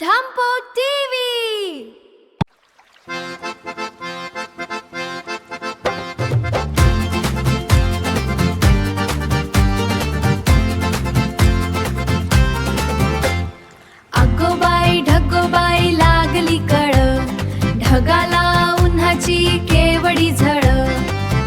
धामपो TV. अगोबाई ढगोबाई लागली कळ, ढगाला उन्हाची केवडी झळ.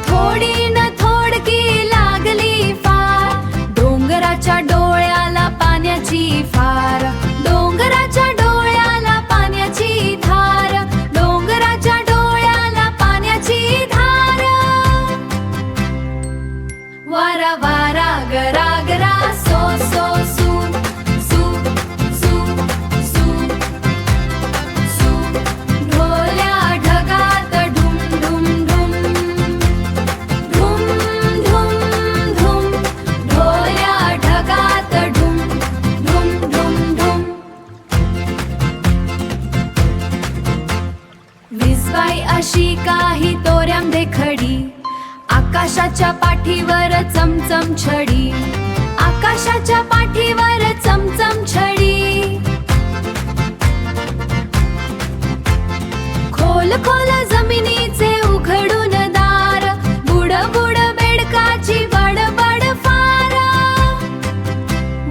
थोडी न थोडकी लागली फार, डोंगराच्या डोळ्याला पाण्याची फार. डोंगराच्या डोळ्याला पाण्याची धार, डोंगराच्या डोळ्याला पाण्याची धार. वारा वारा गरा गरा सो सो सू सू सू सू सू. ढोल्या ढगात ढुम ढुम ढुम ढुम ढुम ढुम. ढोल्या ढगात ढुम ढुम ढुम ढुम. विजबाई अशी काही तोऱ्यामध्ये खडी, आकाशाच्या पाठीवर चमचम छडी. आकाशाच्या पाठीवर चमचम छडी. खोल खोल जमिनीचे उघडून दार, बुड बुड बेडकाची बडबड फार.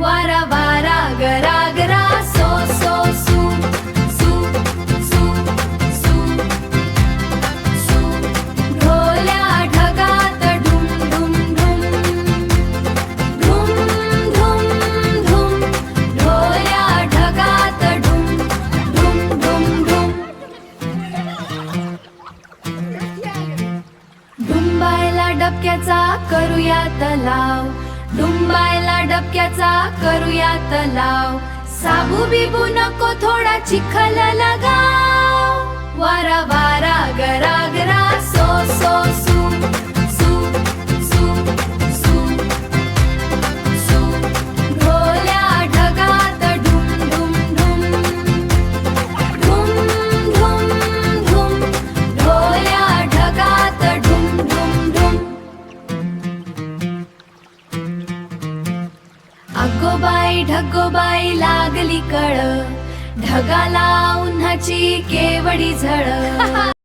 वारा वारा गरा गरा सो सो सू सू सू सू सू. ढोल्या ढगात ढुम ढुम ढुम ढुम ढुम ढुम. ढोल्या ढगात ढुम ढुम ढुम ढुम. डुंबायला डबक्याचा करूया तलाव, डुंबायला डबक्याचा करूया तलाव. साबू बिबू नको थोडा चिखल लगाव. वारा वारा गरा गरा सो सो सू सू सू सू सू. ढोल्या ढगात ढुम ढुम ढुम ढुम ढुम ढुम. ढोल्या ढगात ढुम ढुम ढुम. अगोबाई ढगोबाई लागली कळ, ढगाला उन्हाची केवडी झळ.